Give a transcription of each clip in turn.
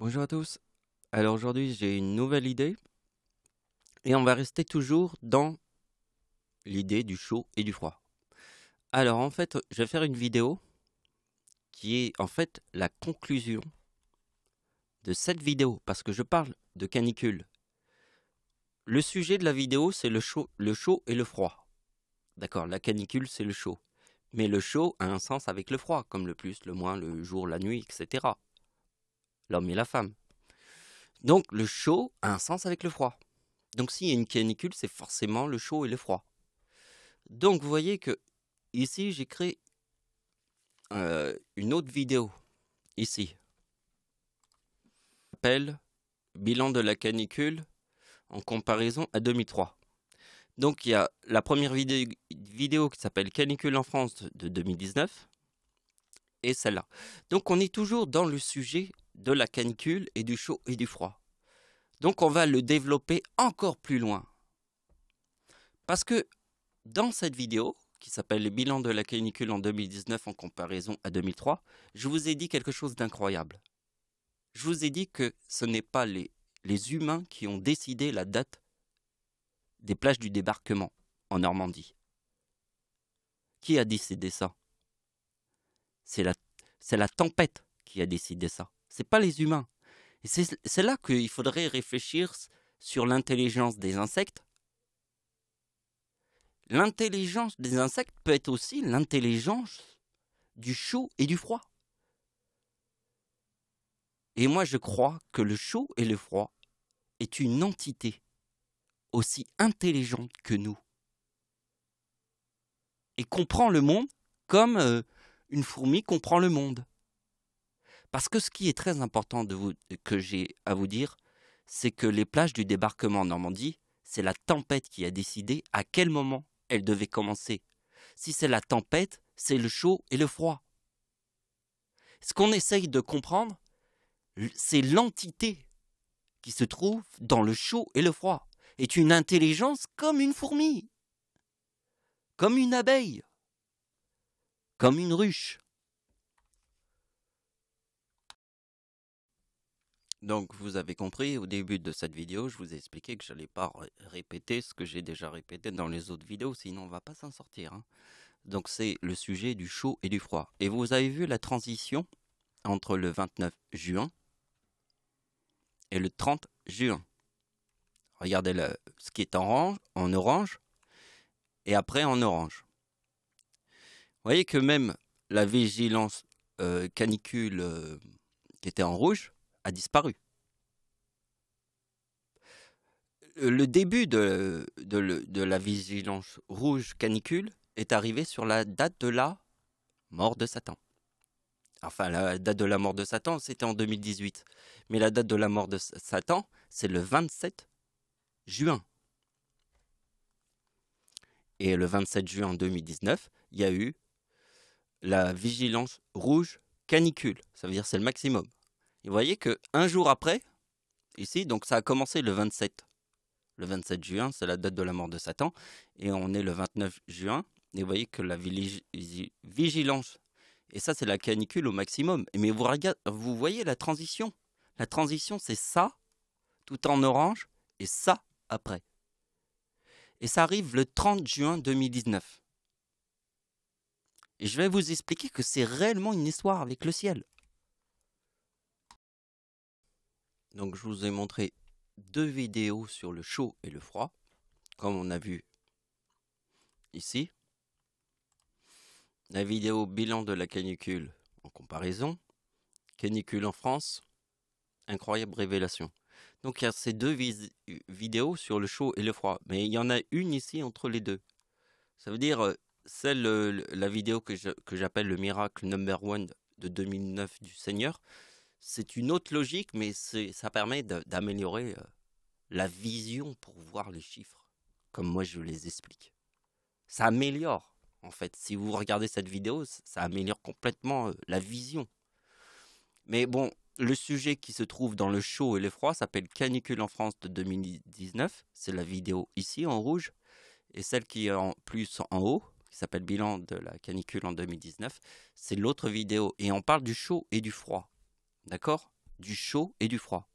Bonjour à tous. Alors aujourd'hui, j'ai une nouvelle idée et on va rester toujours dans l'idée du chaud et du froid. Alors en fait, je vais faire une vidéo qui est en fait la conclusion de cette vidéo parce que je parle de canicule. Le sujet de la vidéo, c'est le chaud et le froid. D'accord, la canicule, c'est le chaud. Mais le chaud a un sens avec le froid, comme le plus, le moins, le jour, la nuit, etc. L'homme et la femme. Donc le chaud a un sens avec le froid. Donc s'il y a une canicule, c'est forcément le chaud et le froid. Donc vous voyez que ici j'ai créé une autre vidéo ici. S'appelle Bilan de la canicule en comparaison à 2003. Donc il y a la première vidéo qui s'appelle Canicule en France de 2019 et celle-là. Donc on est toujours dans le sujet de la canicule et du chaud et du froid. Donc on va le développer encore plus loin. Parce que dans cette vidéo, qui s'appelle le bilan de la canicule en 2019 en comparaison à 2003, je vous ai dit quelque chose d'incroyable. Je vous ai dit que ce n'est pas les humains qui ont décidé la date des plages du débarquement en Normandie. Qui a décidé ça? C'est la tempête qui a décidé ça. C'est pas les humains. Et c'est là qu'il faudrait réfléchir sur l'intelligence des insectes. L'intelligence des insectes peut être aussi l'intelligence du chaud et du froid. Et moi, je crois que le chaud et le froid est une entité aussi intelligente que nous et comprend le monde comme une fourmi comprend le monde. Parce que ce qui est très important que j'ai à vous dire, c'est que les plages du débarquement en Normandie, c'est la tempête qui a décidé à quel moment elle devait commencer. Si c'est la tempête, c'est le chaud et le froid. Ce qu'on essaye de comprendre, c'est l'entité qui se trouve dans le chaud et le froid, est une intelligence comme une fourmi, comme une abeille, comme une ruche. Donc vous avez compris, au début de cette vidéo, je vous ai expliqué que je n'allais pas répéter ce que j'ai déjà répété dans les autres vidéos, sinon on ne va pas s'en sortir. Hein. Donc c'est le sujet du chaud et du froid. Et vous avez vu la transition entre le 29 juin et le 30 juin. Regardez ce qui est en orange, et après en orange. Vous voyez que même la vigilance canicule qui était en rouge a disparu. Le début de la vigilance rouge canicule est arrivé sur la date de la mort de Satan. Enfin, la date de la mort de Satan, c'était en 2018. Mais la date de la mort de Satan, c'est le 27 juin. Et le 27 juin 2019, il y a eu la vigilance rouge canicule. Ça veut dire c'est le maximum. Et vous voyez qu'un jour après, ici, donc ça a commencé le 27. Le 27 juin, c'est la date de la mort de Satan. Et on est le 29 juin. Et vous voyez que la vigilance, et ça c'est la canicule au maximum. Mais vous voyez la transition. La transition, c'est ça, tout en orange, et ça après. Et ça arrive le 30 juin 2019. Et je vais vous expliquer que c'est réellement une histoire avec le ciel. Donc je vous ai montré 2 vidéos sur le chaud et le froid, comme on a vu ici. La vidéo bilan de la canicule en comparaison. Canicule en France, incroyable révélation. Donc il y a ces 2 vidéos sur le chaud et le froid, mais il y en a une ici entre les deux. Ça veut dire la vidéo que j'appelle le miracle number 1 de 2009 du Seigneur, c'est une autre logique, mais ça permet d'améliorer la vision pour voir les chiffres, comme moi je les explique. Ça améliore, en fait. Si vous regardez cette vidéo, ça améliore complètement la vision. Mais bon, le sujet qui se trouve dans le chaud et le froid s'appelle Canicule en France de 2019. C'est la vidéo ici en rouge. Et celle qui est en plus en haut, qui s'appelle Bilan de la canicule en 2019, c'est l'autre vidéo. Et on parle du chaud et du froid. D'accord? du chaud et du froid.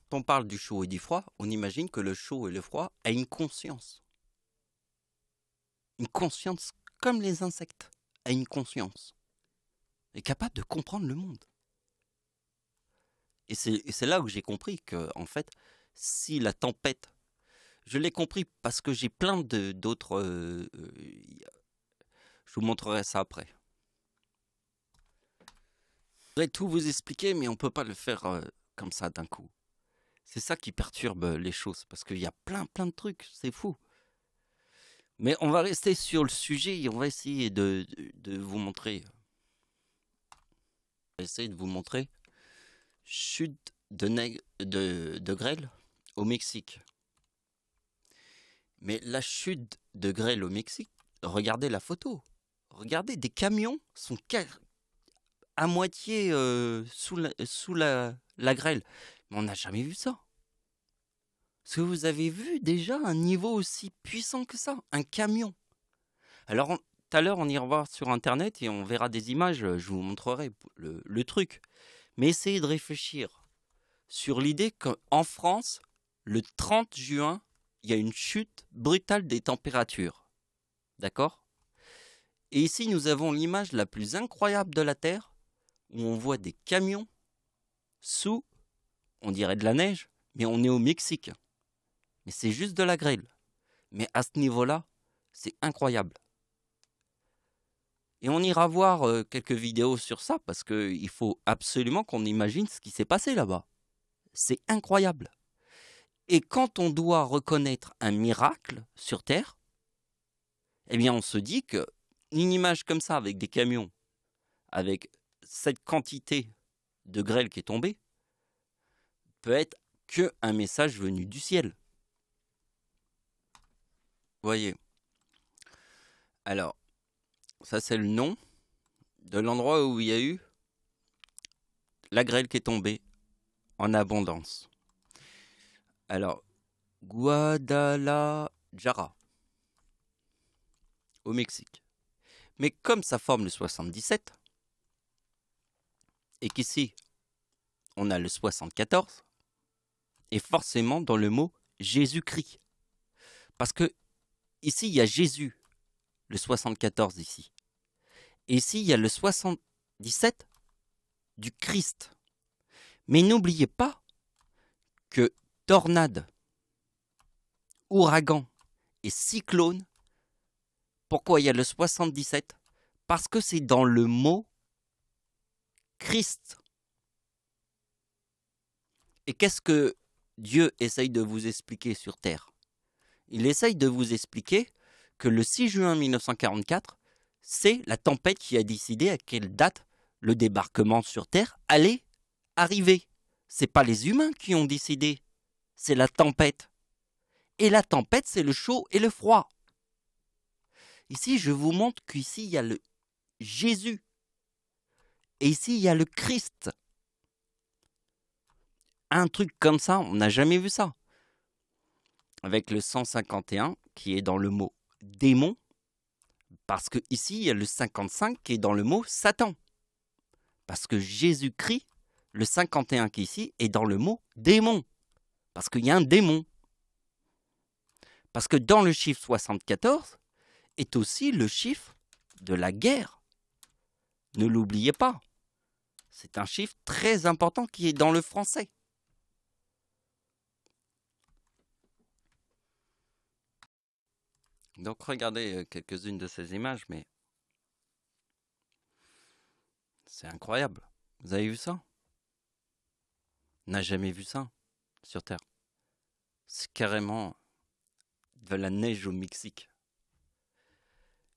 Quand on parle du chaud et du froid, on imagine que le chaud et le froid a une conscience. Une conscience comme les insectes, a une conscience. Est capable de comprendre le monde. Et c'est là où j'ai compris que, en fait, si la tempête, je l'ai compris parce que j'ai plein d'autres. Je vous montrerai ça après. Je voudrais tout vous expliquer, mais on ne peut pas le faire comme ça d'un coup. C'est ça qui perturbe les choses, parce qu'il y a plein de trucs, c'est fou. Mais on va rester sur le sujet et on va essayer de vous montrer. On va essayer de vous montrer chute de grêle au Mexique. Mais la chute de grêle au Mexique, regardez la photo. Regardez, des camions sont à moitié sous la grêle. Mais on n'a jamais vu ça. Est-ce que vous avez vu déjà un niveau aussi puissant que ça? Un camion. Alors, tout à l'heure, on ira voir sur Internet et on verra des images. Je vous montrerai le truc. Mais essayez de réfléchir sur l'idée qu'en France, le 30 juin, il y a une chute brutale des températures. D'accord? Et ici, nous avons l'image la plus incroyable de la Terre, où on voit des camions sous, on dirait de la neige, mais on est au Mexique. Mais c'est juste de la grêle. Mais à ce niveau-là, c'est incroyable. Et on ira voir quelques vidéos sur ça, parce qu'il faut absolument qu'on imagine ce qui s'est passé là-bas. C'est incroyable. Et quand on doit reconnaître un miracle sur Terre, eh bien on se dit qu'une image comme ça, avec des camions, avec cette quantité de grêle qui est tombée, peut être qu'un message venu du ciel. Vous voyez. Alors, ça c'est le nom de l'endroit où il y a eu la grêle qui est tombée en abondance. Alors, Guadalajara, au Mexique. Mais comme ça forme le 77, et qu'ici, on a le 74, et forcément dans le mot Jésus-Christ. Parce que ici, il y a Jésus, le 74 ici. Et ici, il y a le 77 du Christ. Mais n'oubliez pas que tornade, ouragan et cyclone, pourquoi il y a le 77? Parce que c'est dans le mot Christ. Et qu'est-ce que Dieu essaye de vous expliquer sur Terre? Il essaye de vous expliquer que le 6 juin 1944, c'est la tempête qui a décidé à quelle date le débarquement sur Terre allait arriver. Ce n'est pas les humains qui ont décidé, c'est la tempête. Et la tempête, c'est le chaud et le froid. Ici, je vous montre qu'ici, il y a le Jésus. Et ici, il y a le Christ. Un truc comme ça, on n'a jamais vu ça. Avec le 151 qui est dans le mot démon, parce que ici il y a le 55 qui est dans le mot Satan. Parce que Jésus-Christ, le 51 qui est ici, est dans le mot démon. Parce qu'il y a un démon. Parce que dans le chiffre 74 est aussi le chiffre de la guerre. Ne l'oubliez pas. C'est un chiffre très important qui est dans le français. Donc regardez quelques-unes de ces images, mais c'est incroyable. Vous avez vu ça? On n'a jamais vu ça sur Terre. C'est carrément de la neige au Mexique.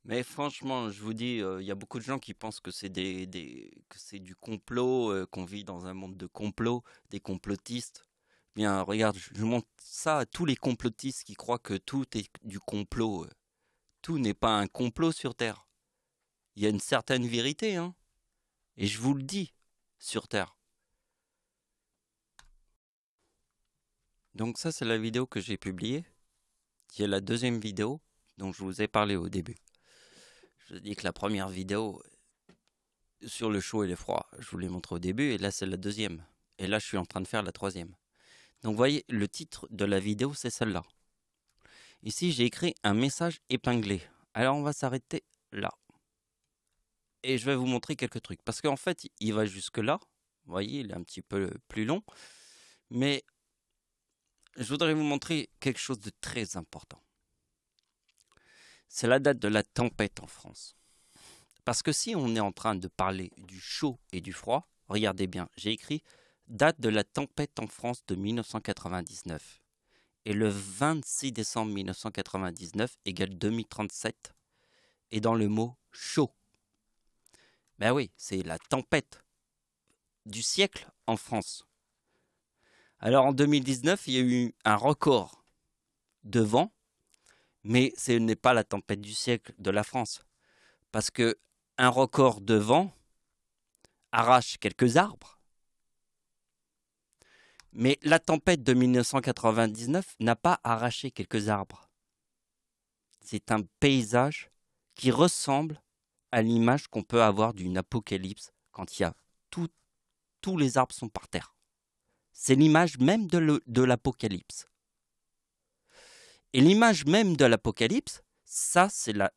Mais franchement, je vous dis, il y a beaucoup de gens qui pensent que c'est que c'est du complot, qu'on vit dans un monde de complot, des complotistes. Bien, regarde, je montre ça à tous les complotistes qui croient que tout est du complot. Tout n'est pas un complot sur Terre. Il y a une certaine vérité, hein. Et je vous le dis, sur Terre. Donc ça, c'est la vidéo que j'ai publiée, qui est la deuxième vidéo dont je vous ai parlé au début. Je dis que la première vidéo, sur le chaud et le froid. Je vous l'ai montré au début et là c'est la deuxième. Et là je suis en train de faire la troisième. Donc vous voyez, le titre de la vidéo c'est celle-là. Ici j'ai écrit un message épinglé. Alors on va s'arrêter là. Et je vais vous montrer quelques trucs. Parce qu'en fait il va jusque là. Vous voyez, il est un petit peu plus long. Mais je voudrais vous montrer quelque chose de très important. C'est la date de la tempête en France. Parce que si on est en train de parler du chaud et du froid, regardez bien, j'ai écrit date de la tempête en France de 1999. Et le 26 décembre 1999 égale 2037 est dans le mot chaud. Ben oui, c'est la tempête du siècle en France. Alors en 2019, il y a eu un record de vent, mais ce n'est pas la tempête du siècle de la France. Parce que un record de vent arrache quelques arbres. Mais la tempête de 1999 n'a pas arraché quelques arbres. C'est un paysage qui ressemble à l'image qu'on peut avoir d'une apocalypse quand il y a tous les arbres sont par terre. C'est l'image même de l'apocalypse. Et l'image même de l'apocalypse, ça c'est la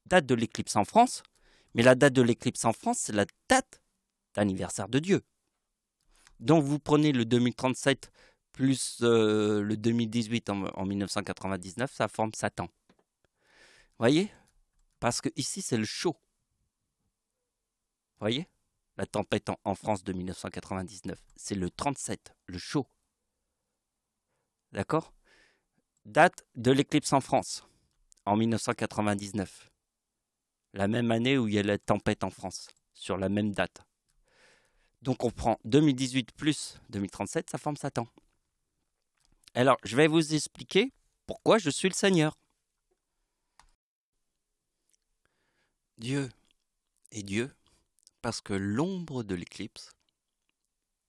date de l'éclipse en France. Mais la date de l'éclipse en France, c'est la date d'anniversaire de Dieu. Donc vous prenez le 2037 plus le 2018 en 1999, ça forme Satan. Voyez? Parce que ici c'est le chaud. Voyez? La tempête en France de 1999, c'est le 37, le chaud. D'accord? Date de l'éclipse en France, en 1999. La même année où il y a la tempête en France, sur la même date. Donc on prend 2018 plus 2037, ça forme Satan. Alors, je vais vous expliquer pourquoi je suis le Seigneur. Dieu est Dieu parce que l'ombre de l'éclipse,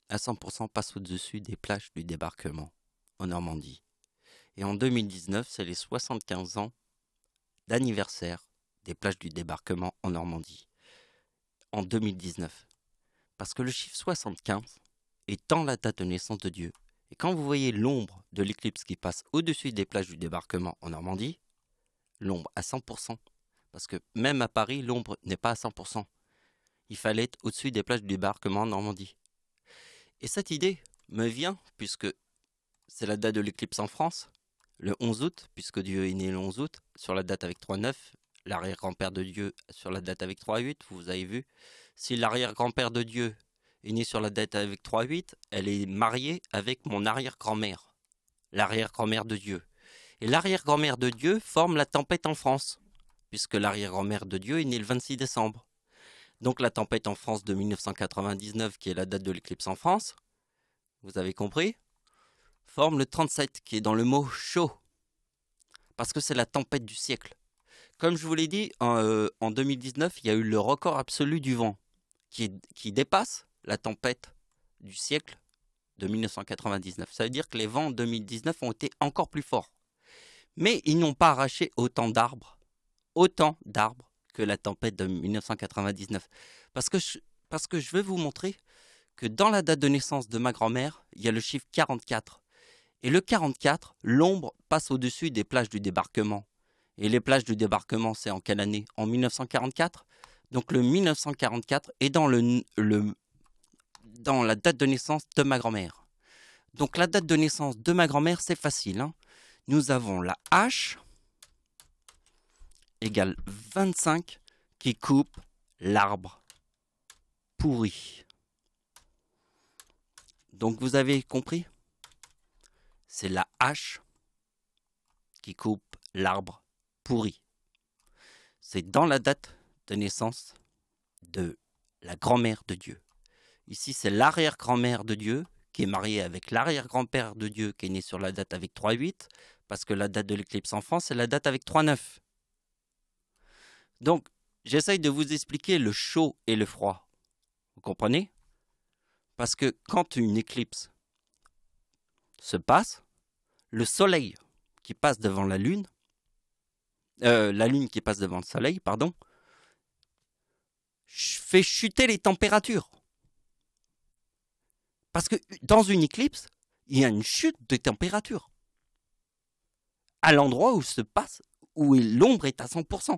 à 100% passe au-dessus des plages du débarquement en Normandie. Et en 2019, c'est les 75 ans d'anniversaire des plages du débarquement en Normandie. En 2019. Parce que le chiffre 75 étant la date de naissance de Dieu. Et quand vous voyez l'ombre de l'éclipse qui passe au-dessus des plages du débarquement en Normandie, l'ombre à 100%, parce que même à Paris, l'ombre n'est pas à 100%. Il fallait être au-dessus des plages du débarquement en Normandie. Et cette idée me vient, puisque c'est la date de l'éclipse en France, le 11 août, puisque Dieu est né le 11 août, sur la date avec 3,9, l'arrière-grand-père de Dieu sur la date avec 3,8, vous avez vu. Si l'arrière-grand-père de Dieu est né sur la date avec 3,8, elle est mariée avec mon arrière-grand-mère, l'arrière-grand-mère de Dieu. Et l'arrière-grand-mère de Dieu forme la tempête en France, puisque l'arrière-grand-mère de Dieu est née le 26 décembre. Donc la tempête en France de 1999, qui est la date de l'éclipse en France, vous avez compris, forme le 37, qui est dans le mot chaud, parce que c'est la tempête du siècle. Comme je vous l'ai dit, en 2019, il y a eu le record absolu du vent, qui dépasse la tempête du siècle de 1999. Ça veut dire que les vents en 2019 ont été encore plus forts. Mais ils n'ont pas arraché autant d'arbres que la tempête de 1999. Parce que je veux vous montrer que dans la date de naissance de ma grand-mère, il y a le chiffre 44. Et le 44, l'ombre passe au-dessus des plages du débarquement. Et les plages du débarquement, c'est en quelle année? En 1944. Donc le 1944 est dans la date de naissance de ma grand-mère. Donc la date de naissance de ma grand-mère, c'est facile. Hein. Nous avons la H égale 25 qui coupe l'arbre pourri. Donc vous avez compris? C'est la H qui coupe l'arbre pourri. C'est dans la date de naissance de la grand-mère de Dieu. Ici, c'est l'arrière-grand-mère de Dieu qui est mariée avec l'arrière-grand-père de Dieu qui est né sur la date avec 3,8 parce que la date de l'éclipse en France, c'est la date avec 3,9. Donc, j'essaye de vous expliquer le chaud et le froid. Vous comprenez? Parce que quand une éclipse se passe, le soleil qui passe devant la lune qui passe devant le soleil, fait chuter les températures. Parce que dans une éclipse, il y a une chute de température. À l'endroit où l'ombre est à 100%.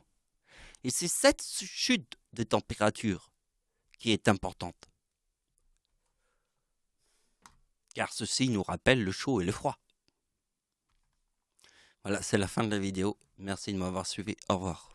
Et c'est cette chute de température qui est importante. Car ceci nous rappelle le chaud et le froid. Voilà, c'est la fin de la vidéo. Merci de m'avoir suivi. Au revoir.